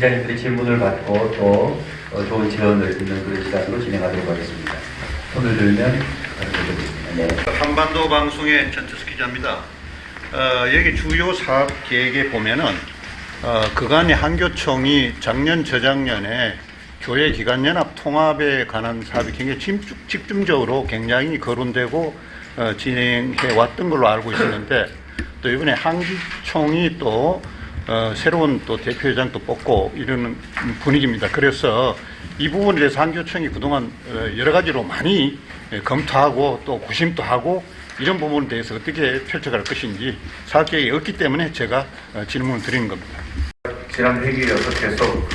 기자님들의 질문을 받고 또 좋은 지원을 듣는 그런 시간으로 진행하도록 하겠습니다. 손을 들면 네. 한반도 방송의 전태수 기자입니다. 여기 주요 사업 계획에 보면은 그간의 한교총이 작년 저작년에 교회 기관연합 통합에 관한 사업이 굉장히 집중적으로 굉장히 거론되고 진행해 왔던 걸로 알고 있었는데 또 이번에 한기총이 또 새로운 또 대표회장도 뽑고 이러는 분위기입니다. 그래서 이 부분에 대해서 한교총이 그동안 여러 가지로 많이 검토하고 또 고심도 하고 이런 부분에 대해서 어떻게 펼쳐갈 것인지 사업계획이 없기 때문에 제가 질문을 드리는 겁니다. 지난 회기에서 계속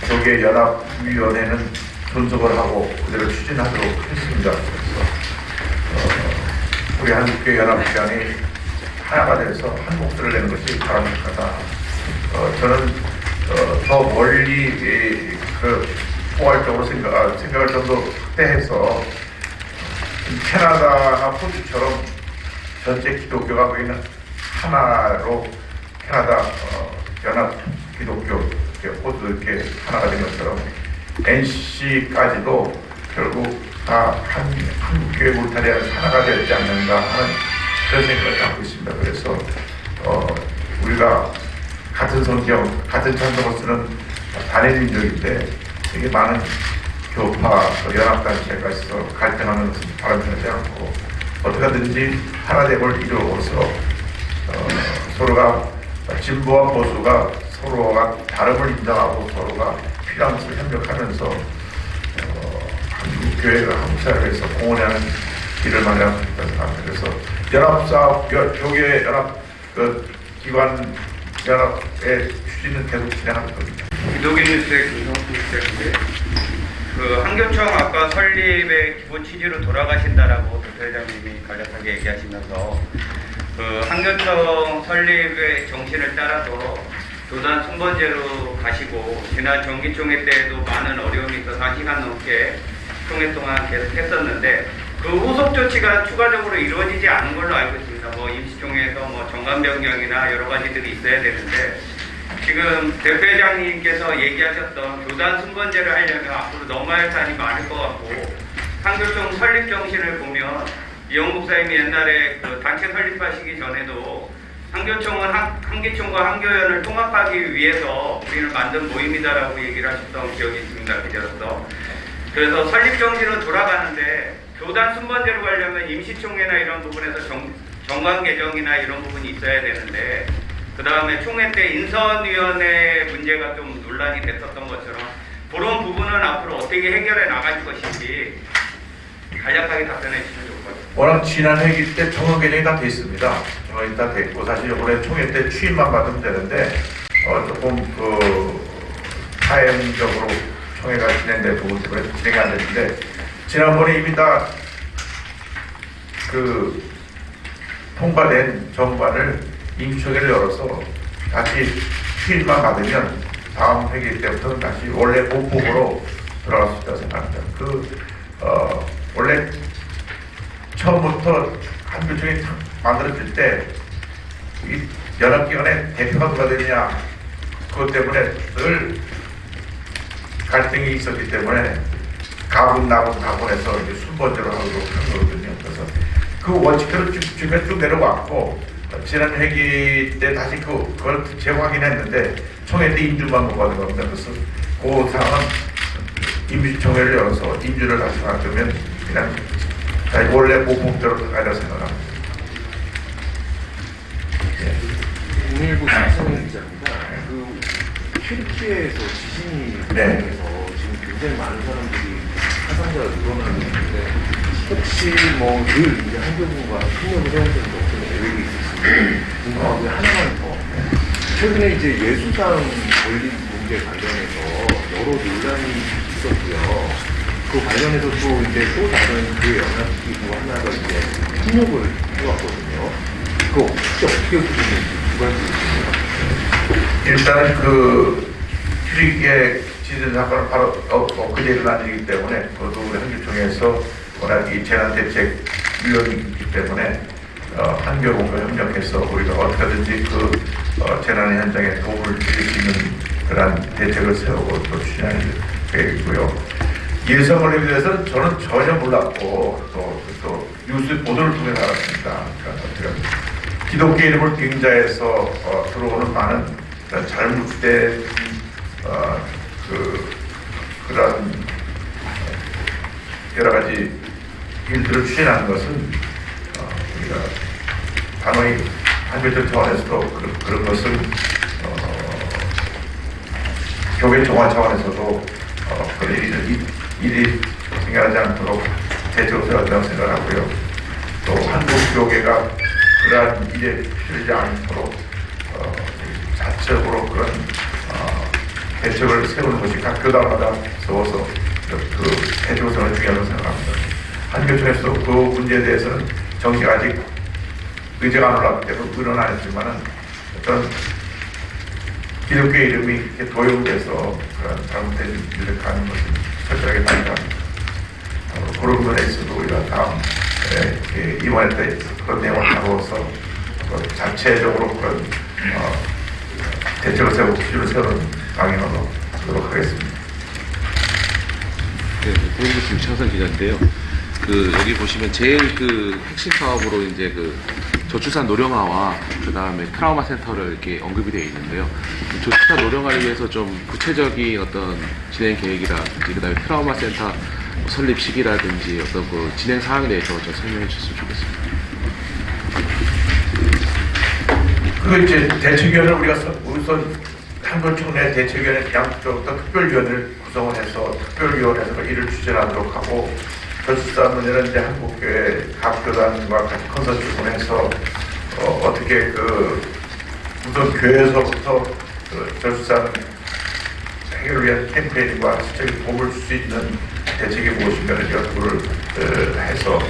교계연합위원회는 존속을 하고 그대로 추진하도록 했습니다. 그래서 우리 한국교연합회장이 하나가 돼서 한 목소리를 내는 것이 바람직하다. 저는 더 멀리 포괄적으로 생각을 좀 더 확대해서 캐나다나 호주처럼 전체 기독교가 거의 하나로 캐나다 연합 기독교 호주 이렇게 하나가 된 것처럼 NC까지도 결국 다 한국교회 울타리 안에서 하나가 되지 않는가 하는 그런 생각을 갖고 있습니다. 그래서 우리가 같은 성경, 같은 찬송을 쓰는 단일민족인데 되게 많은 교파, 연합단체가 있어 갈등하는 것은 바람직하지 않고 어떻게든지 하나됨을 이루어서 서로가 진보와 보수가 서로가 다름을 인정하고 서로가 필요한 것을 협력하면서 한국교회가 한국사회에서 공헌하는 길을 마련하고 싶다는 생각합니다. 그래서 연합사업, 교계연합 기관 연합의 추진은 계속 진행할 겁니다. 기독인뉴스의 김성수 기자인데 한교총 아까 설립의 기본 취지로 돌아가신다라고 대표회장님이 간략하게 얘기하시면서 한교총 설립의 정신을 따라서 교단 순번제로 가시고 지난 정기총회 때에도 많은 어려움이 있어서 1시간 넘게 총회 동안 계속 했었는데 그 후속 조치가 추가적으로 이루어지지 않은 걸로 알고 있습니다. 임시총회에서 정관 변경이나 여러 가지들이 있어야 되는데 지금 대표회장님께서 얘기하셨던 교단 순번제를 하려면 앞으로 넘어야 할 산이 많을 것 같고 한교총 설립 정신을 보면 이영 목사님이 옛날에 단체 설립하시기 전에도 한교총은 한기총과 한교연을 통합하기 위해서 우리는 만든 모임이다라고 얘기를 하셨던 기억이 있습니다. 그제로서 그래서 설립 정신은 돌아가는데 교단 순번제로 가려면 임시총회나 이런 부분에서 정관 개정이나 이런 부분이 있어야 되는데 그 다음에 총회 때 인선위원회 문제가 좀 논란이 됐었던 것처럼 그런 부분은 앞으로 어떻게 해결해 나갈 것인지 간략하게 답변해 주시면 좋을 것 같습니다. 워낙 지난 회기 때 정원 개정이 다 됐습니다. 정원이 다 됐고 사실 이번에 총회 때 취임만 받으면 되는데 조금 타임적으로 총회가 진행된 부분 때문에 진행이 안 됐는데 지난번에 이미 다 통과된 정관을 임시총회를 열어서 다시 취임만 받으면 다음 회기 때부터는 다시 원래 본폭으로 돌아갈 수 있다고 생각합니다. 원래 처음부터 한교총이 만들어질 때 이 연합기관의 대표가 누가 되느냐 그것 때문에 늘 갈등이 있었기 때문에 가분해서 순번제로 하도록 한 거거든요. 그래서 그 원칙대로 쭉 내려왔고 지난 회기 때 다시 그걸 재확인했는데 총회 때 인준만 못 받은 겁니다. 그래서 그 상황은 임시총회를 열어서 인준을 다시 받으면 그냥 원래 보폭대로 가야 생각합니다. 019 김성현 기자입니다. 튀르키예에서 지진이 발생해서 지금 굉장히 많은 사람들이 사상자가 늘어나고 있는데 혹시 늘 이제 한교군과 협력을 해야 되는 어떤 계획이 있으신지 궁금하고요. 하나만 더. 최근에 이제 예수상 건립 문제 관련해서 여러 논란이 있었고요. 그 관련해서 또 다른 그 연합기구 하나가 이제 협력을 해왔거든요. 그거 혹시 어떻게 보시는지 두 가지 있습니다. 일단은 튀르키예 지진 사건은 바로 엊그제 일어난 일이기 때문에 그것도 우리 한교총에서 워낙 이 재난대책위원이 있기 때문에 한교군과 협력해서 우리가 어떻게든지 재난 현장에 도움을 드릴 수 있는 그런 대책을 세우고 또 추진할 계획이고요. 예성 올림픽에 대해서는 저는 전혀 몰랐고 또 뉴스 보도를 통해 알았습니다. 그러니까 어떻게 기독교 이름을 빙자해서 들어오는 많은 그런 잘못된 그런 여러 가지 일들을 추진하는 것은 우리가 단호히 한교적 차원에서도 그런 것을 교회 정화 차원에서도 그런 일이 생겨나지 않도록 대책을 세웠다고 생각하고요. 또 한국 교회가 그러한 일에 휘둘리지 않도록 자체적으로 그런 대책을 세우는 것이 각 교단마다 세워서 그 대책을 세우는 중요하다고 생각합니다. 한교총에서도 그 문제에 대해서는 정치가 아직 의제가 안 올랐기 때문에 의논 안 했지만은 어떤 기독교의 이름이 이렇게 도용돼서 그런 잘못된 일을 가는 것을 철저하게 반대합니다. 그런 부분에 있어서 우리가 다음에 이번에 때 그런 내용을 다루어서 자체적으로 그런 대책을 세우고 기준을 세우는 방향으로 하도록 하겠습니다. 네, 대구시 최선 기자인데요. 여기 보시면 제일 핵심 사업으로 이제 저출산 노령화와 그 다음에 트라우마 센터를 이렇게 언급이 되어 있는데요. 저출산 노령화를 위해서 좀 구체적인 어떤 진행 계획이라든지 그 다음에 트라우마 센터 설립 시기라든지 어떤 진행 사항에 대해서 좀 설명해 주셨으면 좋겠습니다. 그 이제 대책위원회를 우리가 우선 한교총 내 대책위원회 양쪽부터 특별위원회를 구성을 해서 특별위원회에서 일을 추진하도록 하고 저출산 문제는 이제 한국교회 각 교단과 같이 컨설팅을 해서 어떻게 우선 교회에서부터 저출산 해결을 위한 캠페인과 실질적인 도움을 줄 수 있는 대책이 무엇인가를 연구를 해서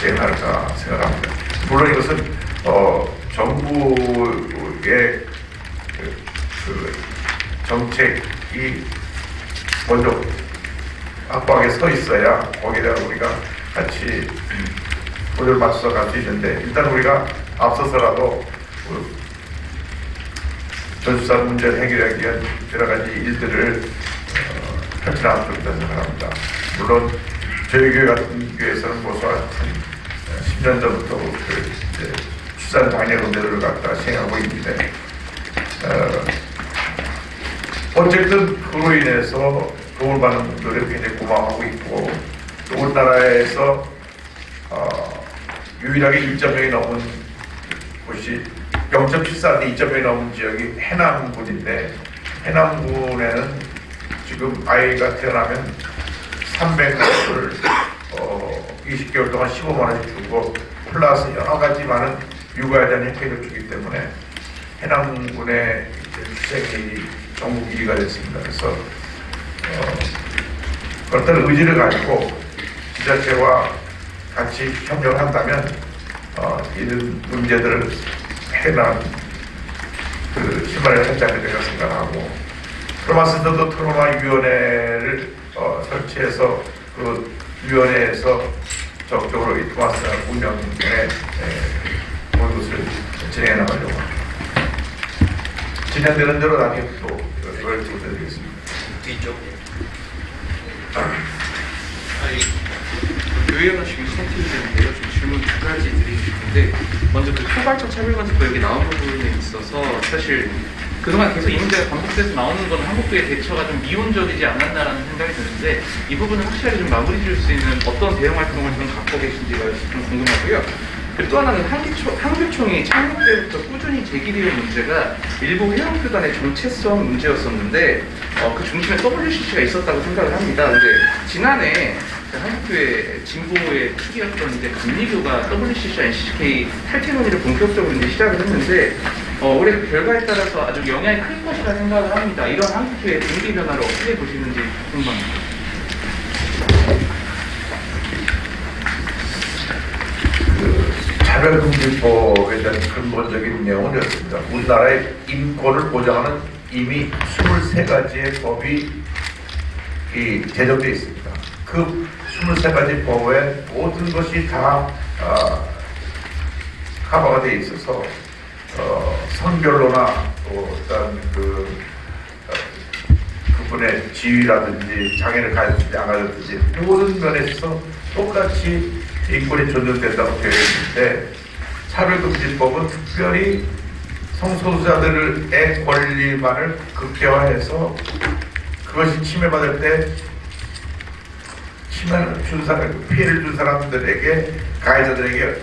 시행할까 생각합니다. 물론 이것은 정부의 정책이 먼저 앞방에 서 있어야 거기다가 우리가 같이 보조를 맞춰서 갈 수 있는데 일단 우리가 앞서서라도 저출산 문제를 해결하기 위한 여러 가지 일들을 펼쳐나가면 좋겠다고 생각합니다. 물론 저희 교회 같은 교회에서는 벌써 한 10년 전부터 출산 장려 문제들을 갖다 시행하고 있는데 어쨌든 그로 인해서 도움을 받는 분들이 굉장히 고마워하고 있고 또 우리나라에서 유일하게 1.0이 넘은 곳이 0.74인데 2.0이 넘은 지역이 해남군인데 해남군에는 지금 아이가 태어나면 300만원을 20개월 동안 15만 원씩 주고 플러스 여러 가지 많은 육아에 대한 혜택을 주기 때문에 해남군의 출생이 전국 1위가 됐습니다. 그래서 어떤 의지를 가지고 지자체와 같이 협력을 한다면 이런 문제들을 해결하는 실마리를 설치하게 되리라 생각하고 트라우마센터도 트라우마위원회를 설치해서 그 위원회에서 적극적으로 이 트라우마센터 운영에 모든 것을 진행해 나가려고 합니다. 진행되는 대로 나중에 또 이걸 드리겠습니다. 뒤쪽. 교회는 지금 선택되는데요. 좀 질문 두 가지 드리고 싶은데 먼저 초발적 차별관습과 여기 나온 부분에 있어서 사실 그동안 계속 이 문제가 반복돼서 나오는 건 한국교회 대처가 좀 미온적이지 않았나라는 생각이 드는데 이 부분은 확실하게 좀 마무리 줄 수 있는 어떤 대응 활동을 좀 갖고 계신지가 좀 궁금하고요. 그리고 또 하나는 한교총이 창립 때부터 꾸준히 제기되는 문제가 일부 회원교단의 정체성 문제였었는데 그 중심에 WCC가 있었다고 생각을 합니다. 근데 지난해 한국교회 진보의 축이었던 이제 감리교가 WCC와 NCK 탈퇴 논의를 본격적으로 이제 시작을 했는데 올해 그 결과에 따라서 아주 영향이 클 것이라 생각을 합니다. 이런 한국교회 분위기 변화를 어떻게 보시는지 궁금합니다. 차별금지법에 대한 근본적인 내용은 이렇습니다. 우리나라의 인권을 보장하는 이미 23가지의 법이 제정되어 있습니다. 그 23가지 법에 모든 것이 다 커버가 되어 있어서 성별로나 또 어떤 분의 지위라든지 장애를 가졌든지 안 가졌든지 모든 면에 있어서 똑같이 인권이 존중된다고 되어 있는데 차별금지법은 특별히 성소수자들의 권리만을 극대화해서 그것이 침해받을 때 피해를 준 사람들에게 가해자들에게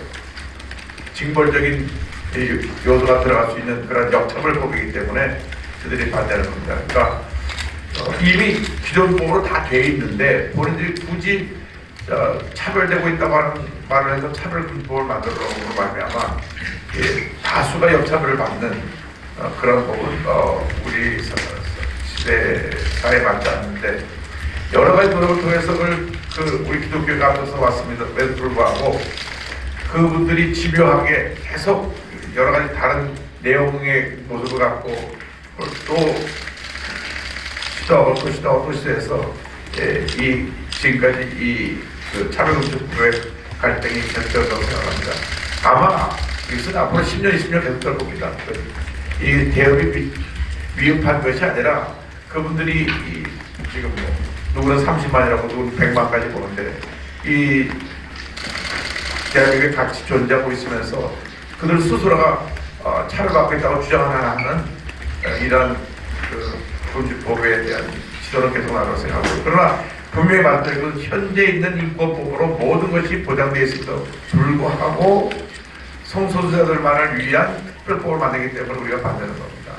징벌적인 요소가 들어갈 수 있는 그런 역차별법이기 때문에 그들이 반대하는 겁니다. 그러니까 이미 기존 법으로 다 돼 있는데 본인들이 굳이 차별되고 있다고 하는 말을 해서 차별금지법을 만들어 놓은 걸로 말미암아 다수가 역차별을 받는 그런 법은 우리 시대 사회에 맞지 않는데 여러 가지 노력을 통해서 우리 기독교가 앞서서 왔습니다. 그에도 불구하고 그분들이 집요하게 계속 여러 가지 다른 내용의 모습을 갖고 또 시도하고 시도해서 지금까지 차별금지법의 갈등이 계속된다고 생각합니다. 아마 이것은 앞으로 10년, 20년 계속될 겁니다. 이 대업이 미흡한 것이 아니라 그분들이 지금 누구는 30만이라고 누구는 100만까지 보는데 이 대한민국에 같이 존재하고 있으면서 그들 스스로가 차별받고 있다고 주장하는 이런 금지법에 대한 시도는 계속 나갈 생각하고 그러나 분명히 말씀드린 현재 있는 인권법으로 모든 것이 보장되어 있음에도 불구하고 성소수자들만을 위한 특별법을 만들기 때문에 우리가 반대하는 겁니다.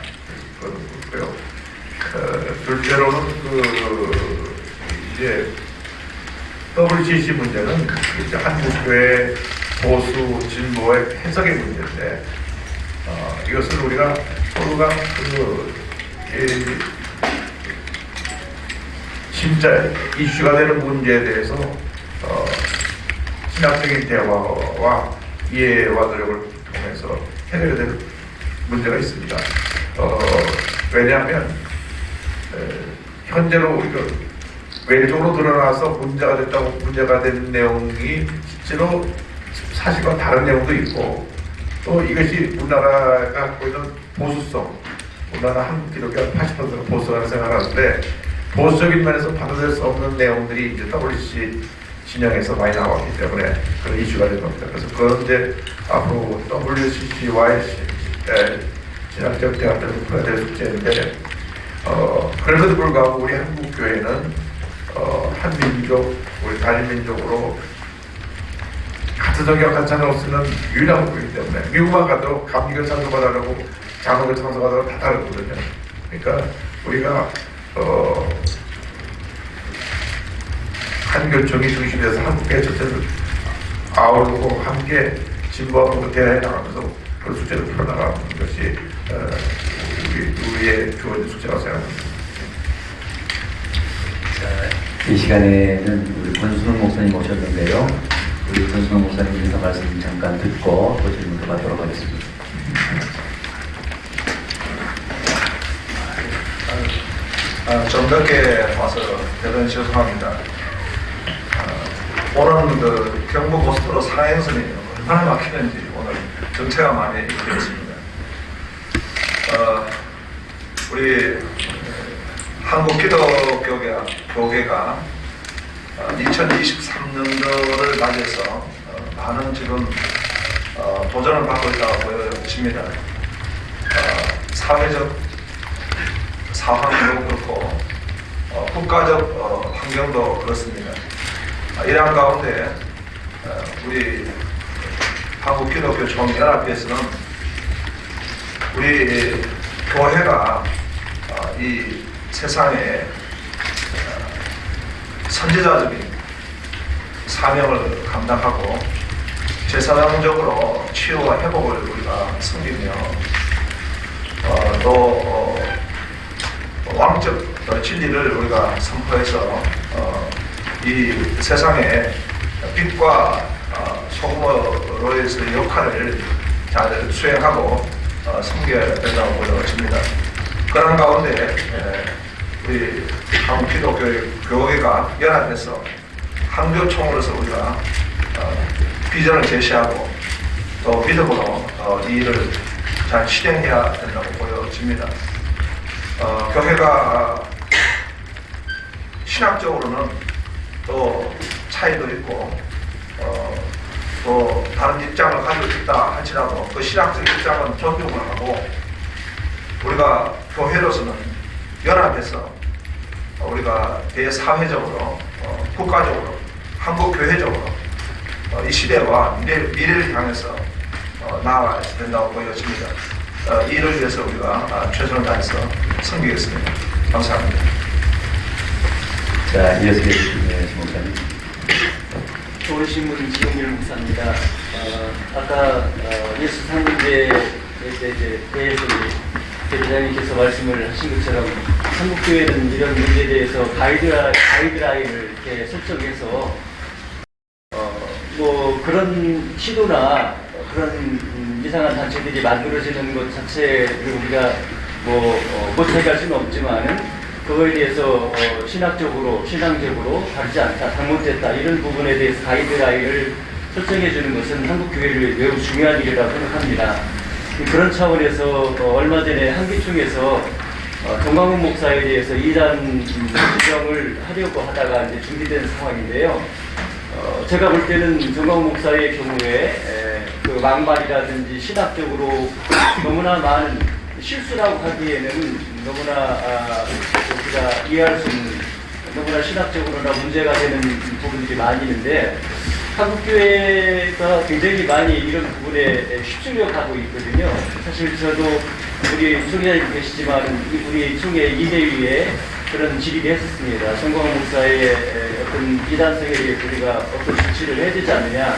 그렇고요. 둘째로는 이제 WCC 문제는 이제 한국교회 보수 진보의 해석의 문제인데 이것을 우리가 서로가 진짜 이슈가 되는 문제에 대해서 신학적인 대화와 이해와 노력을 통해서 해결해야 될 문제가 있습니다. 왜냐하면 현재로 우리가 왼쪽으로 드러나서 문제가 된 내용이 실제로 사실과 다른 내용도 있고 또 이것이 우리나라가 갖고 있는 보수성, 우리나라 한국 기독교가 80%가 보수라고 생각하는데 보수적인 면에서 받아들일 수 없는 내용들이 이제 WCC 진영에서 많이 나왔기 때문에 그런 이슈가 된 겁니다. 그래서 그건 이제 앞으로 WCC와의 신학적 대화들을 풀어야 될 숙제인데 그래도 불구하고 우리 한국 교회는 한민족, 우리 단일민족으로 같은 성경 같은 찬송을 쓰는 유일한 국이기 때문에 미국만 가도 감리교 찬송받으려고 장로교 찬송받으려고 다 다르거든요. 그러니까 우리가 한교총이 중심에서 한국교회 전체를 아우르고 함께 진보하고 대화해 나가면서 그 숙제를 풀어나가는 것이 우리의 주어진 숙제라고 생각합니다. 이 시간에는 우리 권순홍 목사님 오셨는데요. 우리 권순홍 목사님 인사 말씀 잠깐 듣고 또 질문도 받도록 하겠습니다. 좀 늦게 와서 대단히 죄송합니다. 오늘 그 경부고속도로 상행선이 얼마나 막히는지 오늘 정체가 많이 되었습니다. 우리 한국기독교계가 2023년도를 맞이해서 많은 지금 도전을 받고 있다고 보여집니다. 사회적 상황도 그렇고 국가적 환경도 그렇습니다. 이러한 가운데 우리 한국기독교 총연합회에서는 우리 교회가 이 세상에 선지자적인 사명을 감당하고 제사장적으로 치유와 회복을 우리가 섬기며 또 왕적 진리를 우리가 선포해서 이 세상에 빛과 소금으로서의 역할을 잘 수행하고 섬겨야 된다고 보여집니다. 그런 가운데 우리 한국기독교회가 연합해서 한교총으로서 우리가 비전을 제시하고 또 믿음으로 이 일을 잘 실행해야 된다고 보여집니다. 교회가 신학적으로는 또 차이도 있고 또 다른 입장을 가지고 있다 할지라도 그 신학적 입장은 존중을 하고 우리가 교회로서는 연합해서 우리가 대사회적으로 국가적으로 한국교회적으로 이 시대와 미래를 향해서 나아가야 된다고 보여집니다. 이를 위해서 우리가 최선을 다해서 섬기겠습니다. 감사합니다. 자, 이어서 계시는 목사님. 서울신문 지용일 목사입니다. 아까 예수 상징제에 대해서 대장님께서 말씀을 하신 것처럼 한국교회는 이런 문제에 대해서 가이드라인을 이렇게 설정해서 뭐 그런 시도나 그런 이상한 단체들이 만들어지는 것 자체를 우리가 못 해갈 수는 없지만은 그거에 대해서 신학적으로, 신앙적으로 다르지 않다, 잘못됐다 이런 부분에 대해서 가이드라인을 설정해 주는 것은 한국교회를 매우 중요한 일이라고 생각합니다. 그런 차원에서 얼마 전에 한기총에서 정광훈 목사에 대해서 이단 지정을 하려고 하다가 이제 중지된 상황인데요. 제가 볼 때는 정광훈 목사의 경우에 그 망발이라든지 신학적으로 너무나 많은 실수라고 하기에는 너무나 우리가 이해할 수 있는 너무나 신학적으로나 문제가 되는 부분들이 많이 있는데 한국교회가 굉장히 많이 이런 부분에 휩쓸려가고 있거든요. 사실 저도 우리 총회장님 계시지만 우리 총회 이대위에 그런 질의를 했었습니다. 정광훈 목사의 어떤 이단성에 대해서 우리가 어떤 조치를 해야 되지 않느냐.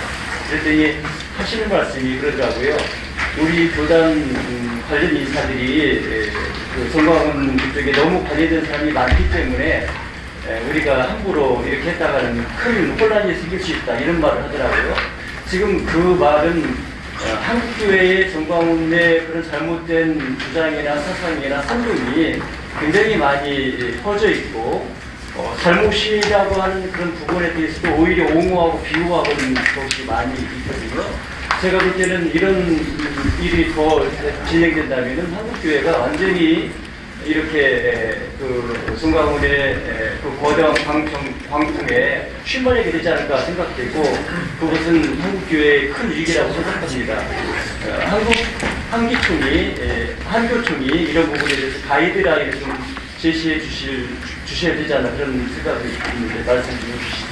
그랬더니 하시는 말씀이 그러더라고요. 우리 교단 관련 인사들이 그 정광훈 쪽에 너무 관련된 사람이 많기 때문에 우리가 함부로 이렇게 했다가는 큰 혼란이 생길 수 있다 이런 말을 하더라고요. 지금 그 말은 한국교회의 정광훈의 그런 잘못된 주장이나 사상이나 선동이 굉장히 많이 퍼져 있고 잘못이라고 하는 그런 부분에 대해서도 오히려 옹호하고 비호하는 것이 많이 있거든요. 제가 볼 때는 이런 일이 더 진행된다면 한국교회가 완전히 이렇게 그 정광훈의 그 거대한 광풍에 휘말리게 되지 않을까 생각되고 그것은 한국교회의 큰 위기라고 생각합니다. 한교총이 이런 부분에 대해서 가이드라인을 좀 제시해 주셔야 되지 않나 그런 생각이 있는데 말씀 좀 해주시죠.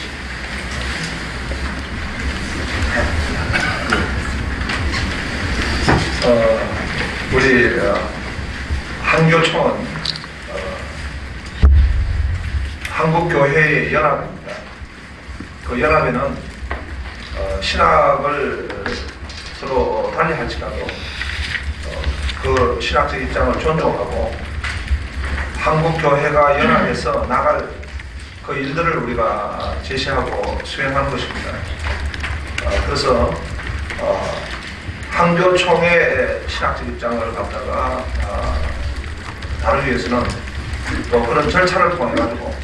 우리 한교총은 한국교회의 연합입니다. 그 연합에는 신학을 서로 달리할지라도 그 신학적 입장을 존중하고 한국교회가 연합해서 나갈 그 일들을 우리가 제시하고 수행하는 것입니다. 그래서 한교총의 신학적 입장을 갖다가 다루기 위해서는 또 그런 절차를 통해 가지고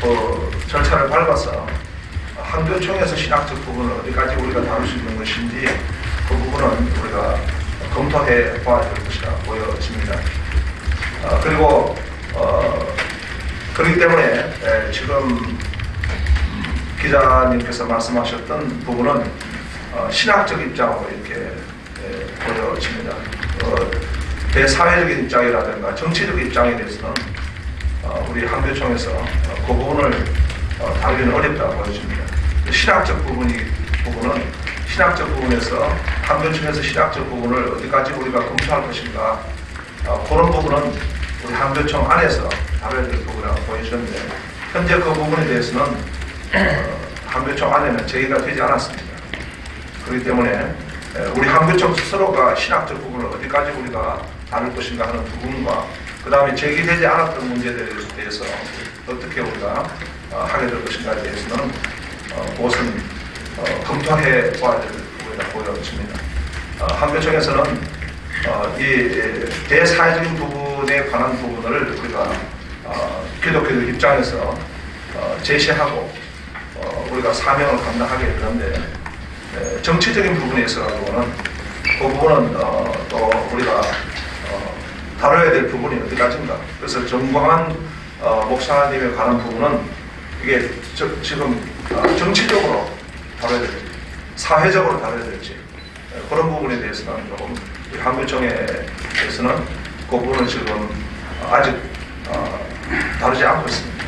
그 절차를 밟아서 한교총에서 신학적 부분을 어디까지 우리가 다룰 수 있는 것인지 그 부분은 우리가 검토해 봐야 될 것이라 보여집니다. 그리고 그렇기 때문에 지금 기자님께서 말씀하셨던 부분은 신학적 입장으로 이렇게 보여집니다. 대사회적인 입장이라든가 정치적 입장에 대해서는 우리 한교총에서 그 부분을 다루기는 어렵다고 보여집니다. 신학적 부분은 신학적 부분에서 한교총에서 신학적 부분을 어디까지 우리가 검토할 것인가 그런 부분은 우리 한교총 안에서 다뤄야 될 부분이라고 보여주는데 현재 그 부분에 대해서는 한교총 안에는 제기가 되지 않았습니다. 그렇기 때문에 우리 한교총 스스로가 신학적 부분을 어디까지 우리가 다룰 것인가 하는 부분과 그 다음에 제기되지 않았던 문제들에 대해서 어떻게 우리가 하게 될 것인가에 대해서는 그것은 검토해 봐야 될 부분이라고 보여집니다. 한교총에서는 이 대사회적인 부분에 관한 부분을 우리가 기독교적 입장에서 제시하고 우리가 사명을 감당하게 되는데 정치적인 부분에 있어서는 그 부분은 또 우리가 다뤄야 될 부분이 어디까지인가. 그래서 정광한 목사님이 가는 부분은 이게 지금 정치적으로 다뤄야 될지 사회적으로 다뤄야 될지 그런 부분에 대해서는 조금 한교총에 대해서는 그 부분은 지금 아직 다루지 않고 있습니다.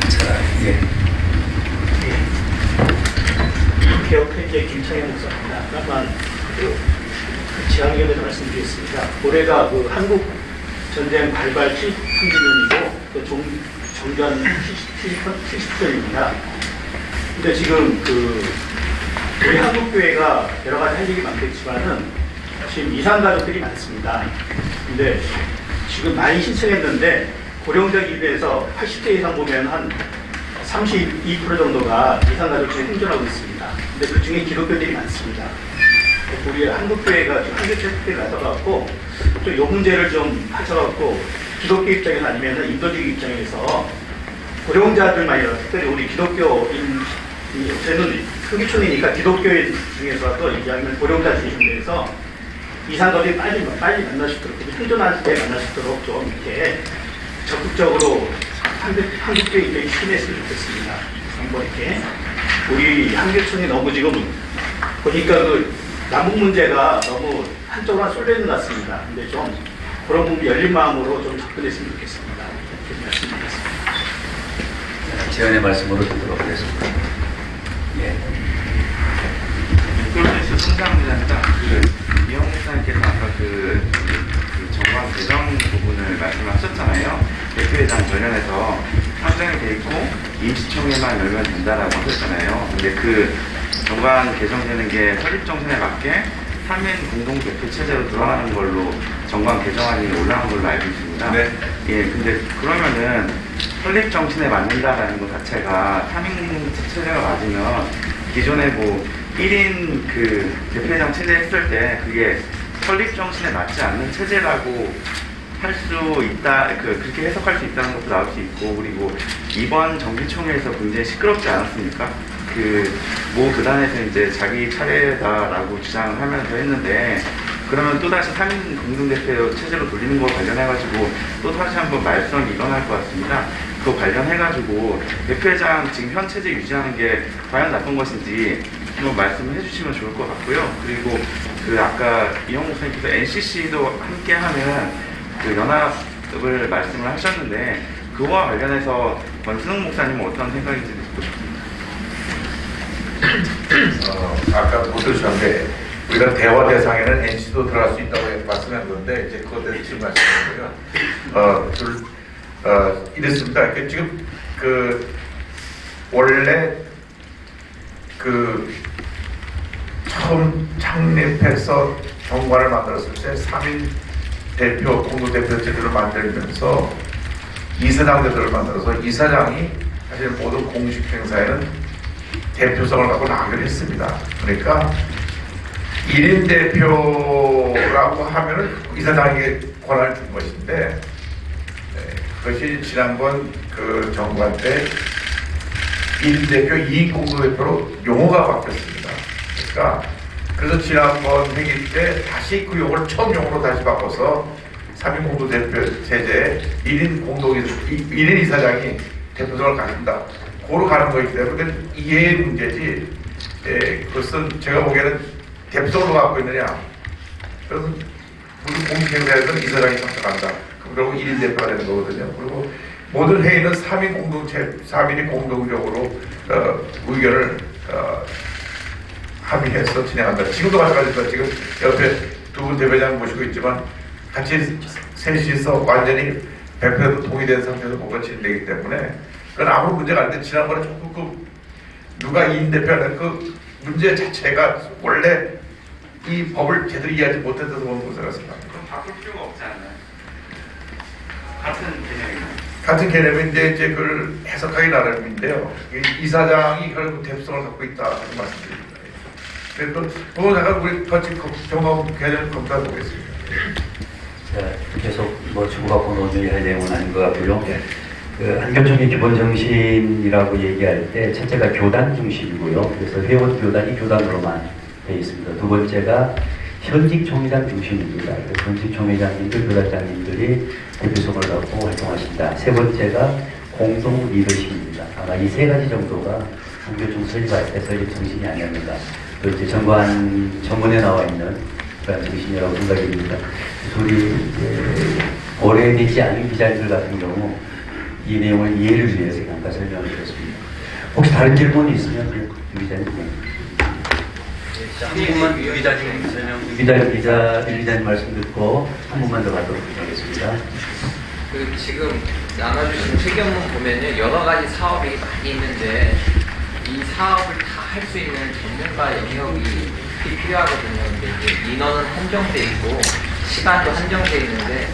자, 예. 개혁회계 김창현 목사입니다. 잠깐만 지향위원회에서 말씀드리겠습니다. 올해가 그 한국 전쟁 발발 70주년이고 또 정전 70주년입니다. 근데 지금 우리 한국교회가 여러 가지 할 일이 많겠지만은 지금 이산 가족들이 많습니다. 근데 지금 많이 신청했는데 고령자 기준에서 80세 이상 보면 한 32% 정도가 이산 가족 중에 생존하고 있습니다. 근데 그 중에 기독교들이 많습니다. 우리 한국교회가 지금 한교체육회를 나서갖고 좀 이 문제를 좀 하셔갖고 기독교 입장에서 아니면 인도주의 입장에서 고령자들만 아니라 특별히 우리 기독교인 저는 한교총이니까 기독교인 중에서도 이야기는 고령자 중심에서 이산가족이 빨리 만날 수 있도록 생존할 때 만날 수 있도록 좀 이렇게 적극적으로 한국교회 입장에 힘냈으면 좋겠습니다. 한번 이렇게 우리 한교총이 너무 지금 보니까 남북 문제가 너무 한쪽으로 쏠려 있는 것 같습니다. 근데 좀 그런 부분 열린 마음으로 좀 접근했으면 좋겠습니다. 이렇게 말씀드리겠습니다. 재현의 말씀으로 듣도록 하겠습니다. 예. 유골뉴스 송장입니다. 이영 목사님께서 아까 그 정관 개정 부분을 말씀하셨잖아요. 대표회장 관련해서 상정이 돼 있고 임시총회만 열면 된다라고 하셨잖아요. 근데 그 정관 개정되는 게 설립 정신에 맞게 3인 공동대표 체제로 들어가는 걸로 정관 개정안이 올라간 걸로 알고 있습니다. 네. 예, 근데 그러면은 설립 정신에 맞는다라는 것 자체가 3인 공동대표 체제가 맞으면 기존에 뭐 1인 그 대표회장 체제 했을 때 그게 설립 정신에 맞지 않는 체제라고 할 수 있다, 그렇게 해석할 수 있다는 것도 나올 수 있고, 그리고 이번 정기총회에서 굉장히 시끄럽지 않았습니까? 모 구단에서 이제 자기 차례다라고 주장을 하면서 했는데, 그러면 또다시 3인 공동대표 체제로 돌리는 거 관련해가지고 또 다시 한번 말썽이 일어날 것 같습니다. 그거 관련해가지고 대표회장 지금 현 체제 유지하는 게 과연 나쁜 것인지 한번 말씀을 해주시면 좋을 것 같고요. 그리고 아까 이영 목사님께서 NCC도 함께하는 연합을 말씀을 하셨는데 그와 관련해서 권순욱 목사님은 어떤 생각인지 듣고 싶습니다. 아까 못 들으셨는데 우리가 대화 대상에는 NC도 들어갈 수 있다고 말씀했는데 이제 그것에 대해서 지금 말씀드리고요. 이랬습니다. 지금 원래 처음 창립해서 정관을 만들었을 때 3인 대표, 공동대표 제도를 만들면서 이사장제도를 만들어서 이사장이 사실 모든 공식 행사에는 대표성을 갖고 나가기로 했습니다. 그러니까 1인 대표라고 하면은 이사장에게 권한을 준 것인데 그것이 지난번 정관 때 1인 대표, 2인 공동대표로 용어가 바뀌었습니다. 그래서 지난번 회의 때 다시 그 용어를 처음 용어로 다시 바꿔서 3인 공동대표 체제에 1인 이사장이 대표성을 가진다. 고로 가는 거기 때문에 이해의 문제지. 그것은 제가 보기에는 대표성으로 갖고 있느냐. 그래서 무슨 공식행사에서는 이사장이 참석한다. 그리고 1인 대표가 되는 거거든요. 그리고 모든 회의는 3인이 공동적으로 의견을 합의해서 진행한다. 지금도 마찬가지입니다. 지금 옆에 두 분 대표장 모시고 있지만 같이 셋이서 완전히 100% 동의된 상태에서 뭔가 진행되기 때문에 그건 아무 문제가 안 돼. 지난번에 조금 누가 2인 대표하는 그 문제 자체가 원래 이 법을 제대로 이해하지 못했다고 보는 문제가 있습니다. 그럼 바꿀 필요가 없지 않나요? 같은 개념이나요? 같은 개념인데 이제 그걸 해석하기 나름인데요. 이사장이 결국 대표성을 갖고 있다고 말씀드립니다. 그래서 잠깐 우리 같이 경험 개념 검토해 보겠습니다. 자, 계속 주고받고 논의할 내용은 아닌 것 같고요. 한교총의 기본 정신이라고 얘기할 때 첫째가 교단 중심이고요. 그래서 회원 교단이 교단으로만 되어 있습니다. 두 번째가 현직 총회장 중심입니다. 현직 총회장님들, 교단장님들이 대표성을 갖고 활동하신다. 세 번째가 공동 리더십입니다. 아마 이 세 가지 정도가 한교총 설립에서 정신이 아니었는가. 또 이제 정관에 나와 있는 그런 정신이라고 생각이 듭니다. 우리 오래되지 않은 기자님들 같은 경우 이 내용을 이해를 위해서 잠깐 설명을 드렸습니다. 혹시 다른 질문이 있으면 유 기자님. 한 분만 유 기자님 설명. 유 기자님 말씀 듣고 한 분만 더 받도록 하겠습니다. 지금 나눠주신 책임문 보면요, 여러 가지 사업이 많이 있는데 이 사업을 다 할 수 있는 전문가 영역이 필요하거든요. 근데 이제 인원은 한정돼 있고 시간도 한정돼 있는데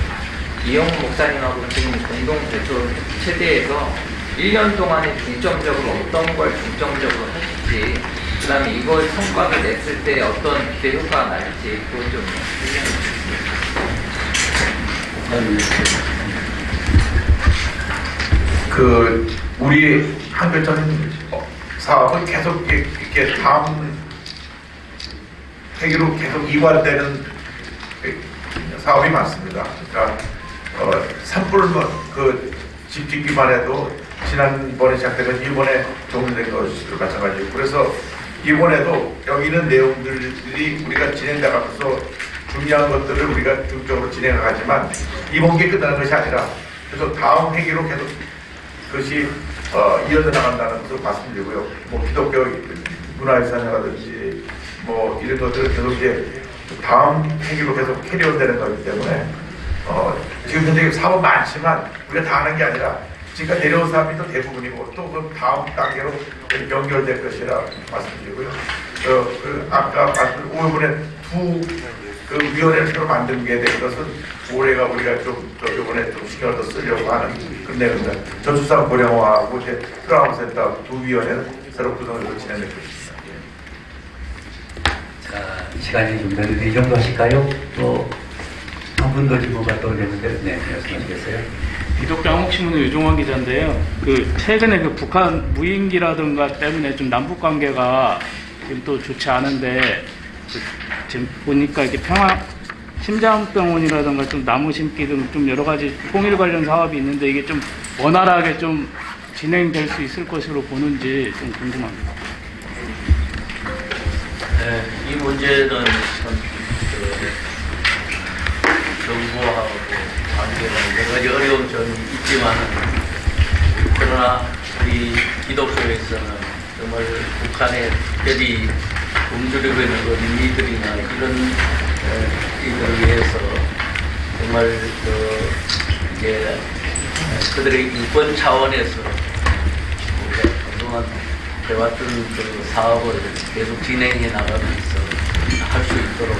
이영훈 목사님하고 지금 공동 대표 체대에서 1년 동안에 중점적으로 어떤 걸 중점적으로 하실지, 그 다음에 이걸 성과를 냈을 때 어떤 기대 효과가 날지 그걸 좀 설명해 주세요. 우리 한교총 사업은 계속 이렇게 다음 회기로 계속 이관되는 사업이 많습니다. 그러니까 산불 집 짓기만 해도 지난번에 시작돼서 이번에 종료된 것도 마찬가지고, 그래서 이번에도 여기 있는 내용들이 우리가 진행돼가면서 중요한 것들을 우리가 중점적으로 진행하지만 이번 게 끝나는 것이 아니라 그래서 다음 회기로 계속 그것이 이어져 나간다는 것을 말씀드리고요. 뭐 기독교 문화유산이라든지 뭐 이런 것들은 계속 이제 다음 회기로 계속 캐리온되는 거기 때문에 지금 현재 사업 많지만 우리가 다 하는 게 아니라 지금까지 내려온 사업이 또 대부분이고 또 그 다음 단계로 연결될 것이라 말씀드리고요. 아까 말씀 5번에 그 위원회를 새로 만든 게 된 것은 올해가 우리가 좀 이번에 좀 신경을 더 쓰려고 하는 그런 내용입니다. 저출산 고령화하고 이제 트라우마센터 두 위원회는 새로 구성해서 진행될 것입니다. 자, 시간이 좀 되는데 이 정도 하실까요? 또 한 분 더 질문 받도록 했는데, 네, 말씀하시겠어요? 기독교 한국신문의 유종환 기자인데요. 최근에 북한 무인기라든가 때문에 좀 남북 관계가 지금 또 좋지 않은데, 지금 보니까 이렇게 심장병원이라든가 좀 나무 심기 등 좀 여러 가지 통일 관련 사업이 있는데 이게 좀 원활하게 좀 진행될 수 있을 것으로 보는지 좀 궁금합니다. 네, 이 문제는 참 정부하고 관계가 여러 가지 어려운 점이 있지만, 그러나 우리 기독교에서는 정말 북한에 특별히 굶주리고 있는 어린이들이나 이런 이들을 위해서 정말 이제 그들의 인권 차원에서 우리가 그동안 해왔던 그 사업을 계속 진행해 나가면서 할 수 있도록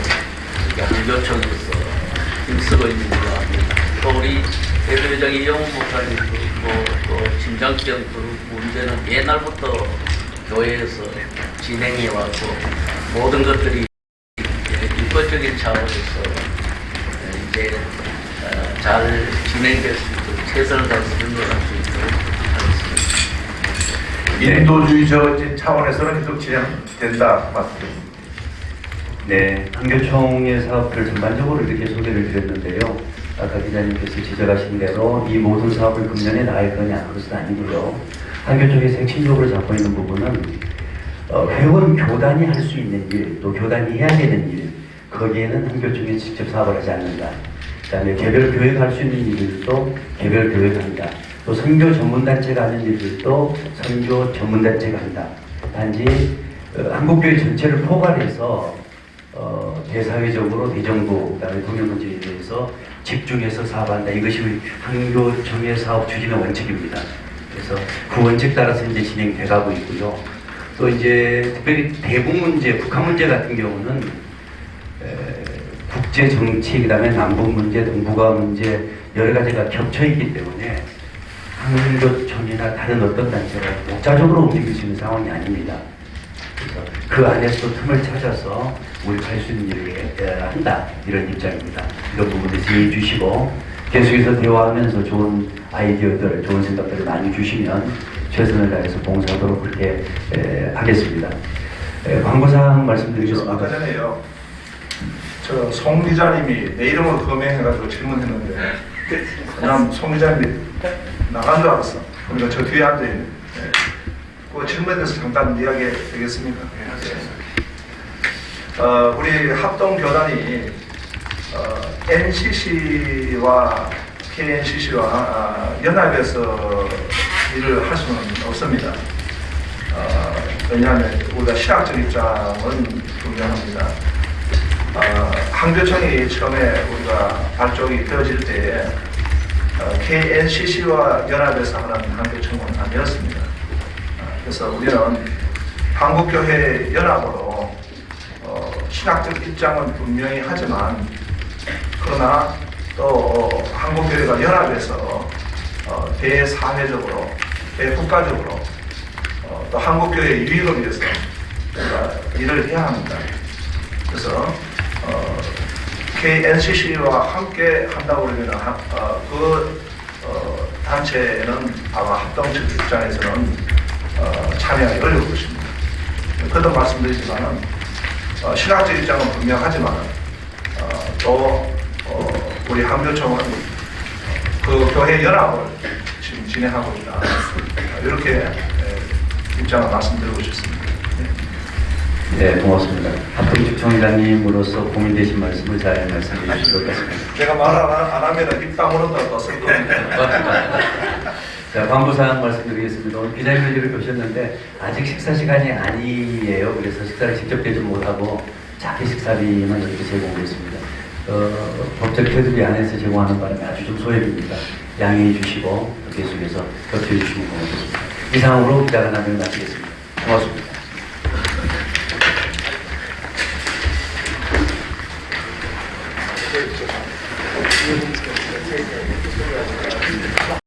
한교총에서 힘쓰고 있는 것 같습니다. 또 우리 대표회장 이영훈 목사님도 또 심장병 그 문제는 옛날부터 교회에서 진행해 왔고 모든 것들이 인권적인 차원에서 이제 잘 진행될 수 있도록 최선을 다해서 능력할 수 있도록 하겠습니다. 인도주의적인 차원에서는 계속 진행된다 맞습니다. 네, 한교총의 사업을 전반적으로 이렇게 소개를 드렸는데요. 아까 기자님께서 지적하신 대로 이 모든 사업을 금년에 나갈 거냐, 그것은 아니고요. 한교총에서 핵심적으로 잡고 있는 부분은 회원 교단이 할 수 있는 일, 또 교단이 해야 되는 일, 거기에는 한교총이 직접 사업을 하지 않는다. 그 다음에 개별 교회가 할 수 있는 일들도 개별 교회가 한다. 또 선교 전문단체가 하는 일들도 선교 전문단체가 한다. 단지 한국교회 전체를 포괄해서 대사회적으로 대정부, 그다음에 동료 문제에 대해서 집중해서 사업한다. 이것이 우리 한교총의 사업 추진의 원칙입니다. 그래서 그 원칙 따라서 이제 진행돼 가고 있고요. 또 이제 특별히 대북 문제, 북한 문제 같은 경우는 국제 정치, 그다음에 남북 문제, 동북아 문제 여러 가지가 겹쳐 있기 때문에 한교총이나 다른 어떤 단체가 독자적으로 움직일 수 있는 상황이 아닙니다. 그래서 그 안에서 틈을 찾아서 우리가 할 수 있는 일을 한다, 이런 입장입니다. 이런 부분에 지혜해 주시고 계속해서 대화하면서 좋은 아이디어들, 좋은 생각들을 많이 주시면 최선을 다해서 봉사하도록 그렇게 하겠습니다. 광고사항 말씀드리겠습니다. 아까 전에요. 저 송 기자님이 내 이름을 거명해가지고 질문했는데 난 송 기자님이 나간 줄 알았어. 그러니까 저 뒤에 앉아있는. 그 질문에 대해서 잠깐 이야기 되겠습니까? 우리 합동교단이 NCC와 KNCC와 연합해서 일을 할 수는 없습니다. 왜냐하면 우리가 신학적 입장은 분명합니다. 한교총이 처음에 우리가 발족이 되어질 때에 KNCC와 연합해서 하는 한교총은 아니었습니다. 그래서 우리는 한국교회 연합으로 신학적 입장은 분명히 하지만 그러나 또 한국교회가 연합해서 대사회적으로 대국가적으로 또 한국교회의 유익을 위해서 우리가 일을 해야 합니다. 그래서 KNCC와 함께 한다고 그러면 그 단체는 아마 합동 측 입장에서는 참여하기 어려울 것입니다. 그도 말씀드리지만 신학적 입장은 분명하지만 또 우리 한교총은 그 교회 연합을 지금 진행하고 있다. 이렇게 입장을 말씀드리고 싶습니다. 네, 고맙습니다. 합동측 총회장님으로서 고민되신 말씀을 잘 말씀해 주실 것 같습니다. 제가 말 안 하면 입 다물었다고 떴을 겁니다. 자, 광고사항 말씀드리겠습니다. 오늘 기자님들이 오셨는데 아직 식사 시간이 아니에요. 그래서 식사를 직접 대접 못하고 작게 식사비만 이렇게 제공했습니다. 법적 테두리 안에서 제공하는 바람에 아주 좀 소액입니다. 양해해 주시고 계속해서 곁에 주시면 고맙겠습니다. 이상으로 기자간담회를 마치겠습니다. 고맙습니다.